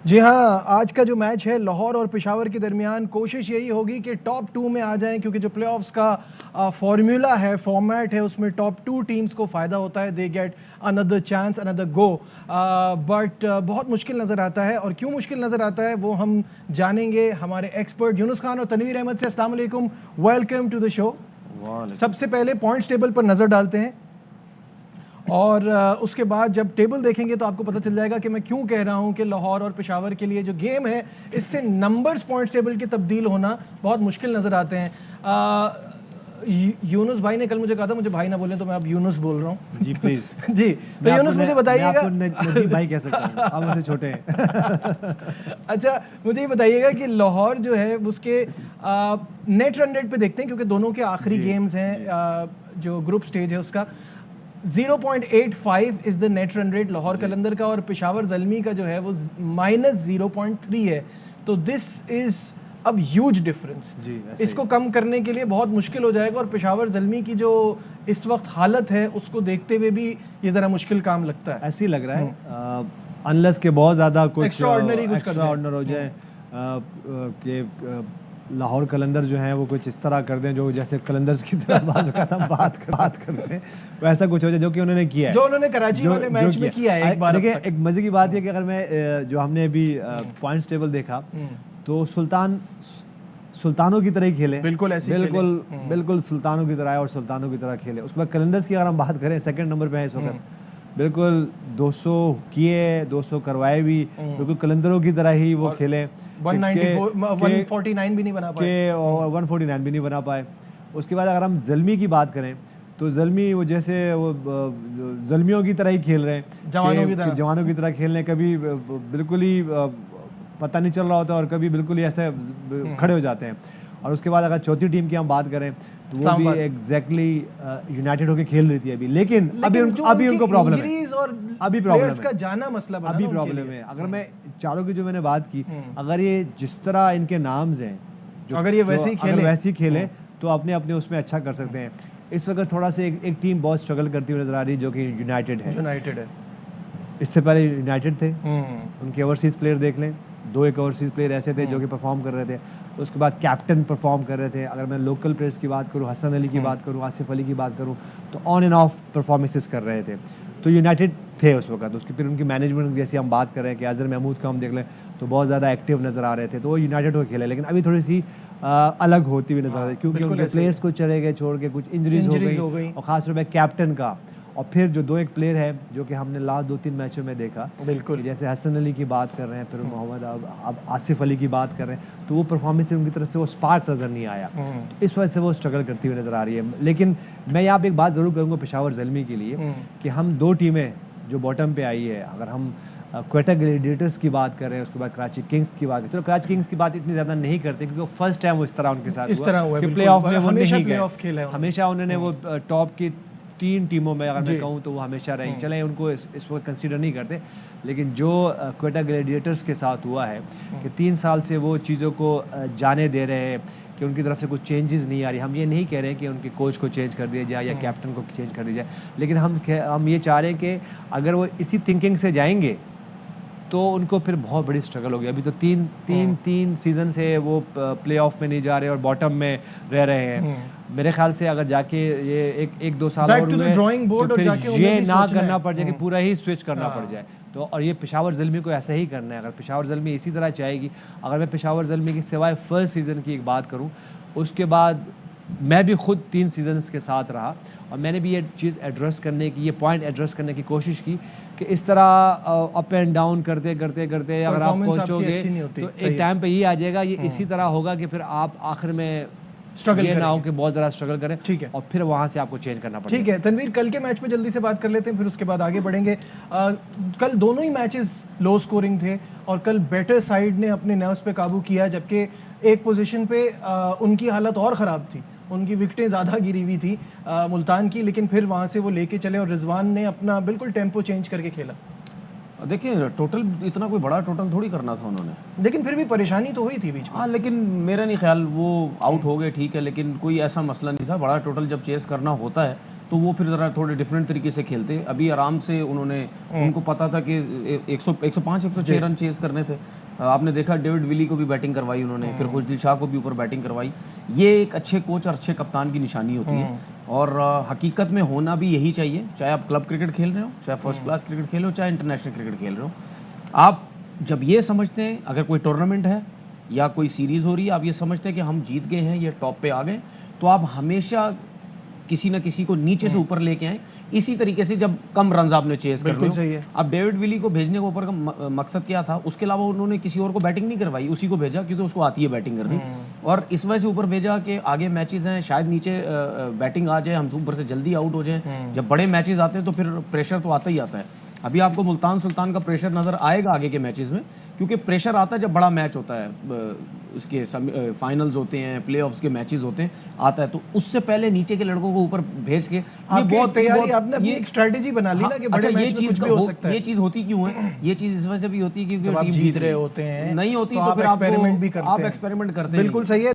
जी हाँ, आज का जो मैच है लाहौर और पेशावर के दरमियान, कोशिश यही होगी कि टॉप टू में आ जाएं, क्योंकि जो प्लेऑफ्स का फॉर्मूला है, फॉर्मेट है, उसमें टॉप टू टीम्स को फ़ायदा होता है, they get another chance, another go. But बहुत मुश्किल नज़र आता है, और क्यों मुश्किल नज़र आता है वो हम जानेंगे हमारे एक्सपर्ट यूनुस खान और तनवीर अहमद से। अस्सलाम वालेकुम, वेलकम टू द शो। सबसे पहले पॉइंट्स टेबल पर नज़र डालते हैं, और उसके बाद जब टेबल देखेंगे तो आपको पता चल जाएगा कि मैं क्यों कह रहा हूं कि लाहौर और पेशावर के लिए जो गेम है, इससे नंबर्स पॉइंट्स टेबल की तब्दील होना बहुत मुश्किल नज़र आते हैं। यूनुस भाई ने कल मुझे कहा था मुझे भाई ना बोलें, तो मैं अब यूनुस बोल रहा हूँ। जी प्लीज। जी, तो यूनुस मुझे बताइएगा। नजीब भाई कह सकता हूँ, आप मुझसे छोटे हैं। अच्छा, मुझे ये बताइएगा कि लाहौर जो है उसके नेट रन रेट पे देखते हैं, क्योंकि दोनों के आखिरी गेम्स हैं, जो ग्रुप स्टेज है उसका 0.85 is the net run rate Lahore Qalandar का, और पेशावर ज़ल्मी का जो है वो -0.3 है। तो दिस इज अब ह्यूज डिफरेंस। इसको कम करने के लिए बहुत मुश्किल हो जाएगा, और पेशावर ज़ल्मी की जो इस वक्त हालत है उसको देखते हुए भी ये ज़रा मुश्किल काम लगता है। ऐसे ही लग रहा है, अनलेस के बहुत ज़्यादा कुछ एक्स्ट्राऑर्डिनरी हो जाए कि लाहौर कलंदर जो है वो कुछ इस तरह कर दें जो जैसे कलंदर्स की तरह बात करते हैं, वैसा कुछ हो जाए जो कि उन्होंने किया है, जो उन्होंने कराची वाले मैच में किया है। एक बार देखिए, एक मजे की बात है कि अगर मैं जो हमने अभी पॉइंट्स टेबल देखा तो सुल्तानों की तरह ही खेले, बिल्कुल सुल्तानों की तरह है और सुल्तानों की तरह खेले। उसके बाद कलंदर्स की अगर हम बात करें, सेकंड नंबर पे है इस वक्त, बिल्कुल 200 किए, 200 करवाए भी, बिल्कुल कलंदरों की तरह ही वो खेले। 149 भी नहीं बना पाए, और 149 भी नहीं बना पाए। उसके बाद अगर हम ज़ल्मी की बात करें तो ज़ल्मी वो जैसे वो ज़ल्मियों की तरह ही खेल रहे हैं, जवानों की तरह खेल रहे हैं। कभी बिल्कुल ही पता नहीं चल रहा होता और कभी बिल्कुल ही ऐसे खड़े हो जाते हैं। और उसके बाद अगर चौथी टीम की हम बात करें तो वो भी एग्जैक्टली यूनाइटेड होकर खेल रही थी अभी, लेकिन अभी उनको प्रॉब्लम है, अभी प्रॉब्लम का जाना मसला बना, अभी प्रॉब्लम है। अगर मैं चारों की जो मैंने बात की, अगर ये जिस तरह इनके नाम्स हैं, अगर ये वैसे ही खेले तो अपने अपने उसमें अच्छा कर सकते हैं। इस वक्त थोड़ा सा एक टीम बहुत स्ट्रगल करती हुई नजर आ रही है, जो कि यूनाइटेड है। इससे पहले यूनाइटेड थे, उनके ओवरसीज प्लेयर देख लें, 2 एक ओवरसीज प्लेयर ऐसे थे जो कि परफॉर्म कर रहे थे। उसके बाद कैप्टन परफॉर्म कर रहे थे। अगर मैं लोकल प्लेयर्स की बात करूं, हसन अली की बात करूं, आसिफ अली की बात करूं, तो ऑन एंड ऑफ परफॉर्मेंसेस कर रहे थे। तो यूनाइटेड थे उस वक्त। उसकी फिर उनकी मैनेजमेंट जैसी हम बात कर रहे हैं कि अजहर महमूद का हम देख लें तो बहुत ज़्यादा एक्टिव नज़र आ रहे थे, तो वो यूनाइटेड को खेले। लेकिन अभी थोड़ी सी अलग होती हुई नज़र आ रही है, क्योंकि उनके प्लेयर्स को चले गए छोड़ के, कुछ इंजरीज हो गई, और ख़ासतौर पर कैप्टन का। और फिर जो 2 एक प्लेयर है जो कि हमने लास्ट 2-3 मैचों में देखा, बिल्कुल जैसे हसन अली की बात कर रहे हैं, फिर मोहम्मद अब आसिफ अली की बात कर रहे हैं, तो वो परफॉर्मेंस से उनकी तरफ से वो स्पार्क नज़र नहीं आया। इस वजह से वो स्ट्रगल करती हुई नज़र आ रही है। लेकिन मैं यहाँ पे एक बात ज़रूर करूँगा पेशावर ज़ल्मी के लिए कि हम 2 टीमें जो बॉटम पे आई है, अगर हम क्वेटा ग्लैडिएटर्स की बात कर रहे हैं, उसके बाद कराची किंग्स की बात करें, तो कराची किंग्स की बात इतनी ज़्यादा नहीं करते क्योंकि फर्स्ट टाइम वो इस तरह उनके साथ हुआ कि प्लेऑफ में वो नहीं गए। हमेशा उन्होंने वो टॉप की 3 टीमों में अगर मैं कहूँ तो वो हमेशा रहे। चले उनको इस वक्त कंसीडर नहीं करते, लेकिन जो क्वेटा ग्लैडिएटर्स के साथ हुआ है कि 3 साल से वो चीज़ों को जाने दे रहे हैं कि उनकी तरफ से कुछ चेंजेस नहीं आ रही। हम ये नहीं कह रहे हैं कि उनके कोच को चेंज कर दिया जाए या कैप्टन को चेंज कर दिया जाए, लेकिन हम ये चाह रहे हैं कि अगर वो इसी थिंकिंग से जाएंगे तो उनको फिर बहुत बड़ी स्ट्रगल होगी। अभी तो तीन सीज़न से वो प्लेऑफ में नहीं जा रहे और बॉटम में रह रहे हैं। मेरे ख्याल से अगर जाके ये एक 2 साल और हुए तो फिर ये ना करना पड़ जाए कि पूरा ही स्विच करना पड़ जाए। तो और ये पेशावर ज़ल्मी को ऐसा ही करना है। अगर पेशावर ज़ल्मी इसी तरह चाहेगी, अगर मैं पेशावर ज़ल्मी की सिवाय फर्स्ट सीज़न की एक बात करूँ, उसके बाद मैं भी खुद 3 सीजन्स के साथ रहा और मैंने भी ये चीज़ एड्रेस करने की, ये पॉइंट एड्रेस करने की कोशिश की कि इस तरह अप एंड डाउन करते अगर आप पहुंचोगे तो एक टाइम पे ये आ जाएगा, ये इसी तरह होगा कि फिर आप आखिर में स्ट्रगल ये ना हो कि बहुत ज़्यादा स्ट्रगल करें। ठीक है, और फिर वहाँ से आपको चेंज करना पड़ेगा। ठीक है तनवीर, कल के मैच पे जल्दी से बात कर लेते हैं, फिर उसके बाद आगे बढ़ेंगे। कल दोनों ही मैचेस लो स्कोरिंग थे और कल बेटर साइड ने अपने नर्व्स पे काबू किया, जबकि एक पोजीशन पे उनकी हालत और ख़राब थी, उनकी विकेटें ज़्यादा गिरी हुई थी मुल्तान की, लेकिन फिर वहाँ से वो लेके चले और रिजवान ने अपना बिल्कुल टेम्पो चेंज करके खेला। देखिए टोटल इतना कोई बड़ा टोटल थोड़ी करना था उन्होंने, लेकिन फिर भी परेशानी तो हुई थी बीच में। हाँ, लेकिन मेरा नहीं ख्याल वो आउट हो गए, ठीक है, लेकिन कोई ऐसा मसला नहीं था। बड़ा टोटल जब चेस करना होता है तो वो फिर ज़रा थोड़े डिफरेंट तरीके से खेलते। अभी आराम से उन्होंने, उनको पता था कि 105 106 रन चेज करने थे। आपने देखा डेविड विली को भी बैटिंग करवाई उन्होंने, फिर खुशदिल शाह को भी ऊपर बैटिंग करवाई। ये एक अच्छे कोच और अच्छे कप्तान की निशानी होती है, और हकीकत में होना भी यही चाहिए, चाहे आप क्लब क्रिकेट खेल रहे हो, चाहे फर्स्ट क्लास क्रिकेट खेल रहे हो, चाहे इंटरनेशनल क्रिकेट खेल रहे हो। आप जब ये समझते हैं, अगर कोई टूर्नामेंट है या कोई सीरीज़ हो रही है, आप ये समझते हैं कि हम जीत गए हैं, ये टॉप पे आ गए, तो आप हमेशा किसी न किसी को नीचे से ऊपर लेके आए। इसी तरीके से जब कम रन आपने चेस कर सही है। अब डेविड विली को भेजने को ऊपर का मकसद क्या था, उसके अलावा उन्होंने किसी और को बैटिंग नहीं करवाई, उसी को भेजा क्योंकि उसको आती है बैटिंग करनी, और इस वजह से ऊपर भेजा कि आगे मैचेस हैं, शायद नीचे बैटिंग आ जाए, हम ऊपर से जल्दी आउट हो जाएं। जब बड़े मैचेस आते हैं तो फिर प्रेशर तो आता ही आता है। अभी आपको मुल्तान सुल्तान का प्रेशर नज़र आएगा आगे के मैचेस में, क्योंकि प्रेशर आता है जब बड़ा मैच होता है, उसके फाइनल्स होते हैं, प्लेऑफ्स के मैचेस होते हैं, आता है, तो उससे पहले नीचे के लड़कों को ऊपर भेज के ये बहुत तैयारी आपने अपनी एक स्ट्रेटेजी बना ली ना कि बड़े मैच में कुछ भी हो सकता है। ये चीज़ होती क्यों है? ये चीज़ इस वजह से भी होती है क्योंकि जब आप टीम जीत रहे होते हैं नहीं होती तो तो आप फिर एक्सपेरिमेंट भी करते आप हैं। एक्सपेरिमेंट करते हैं। बिल्कुल सही है।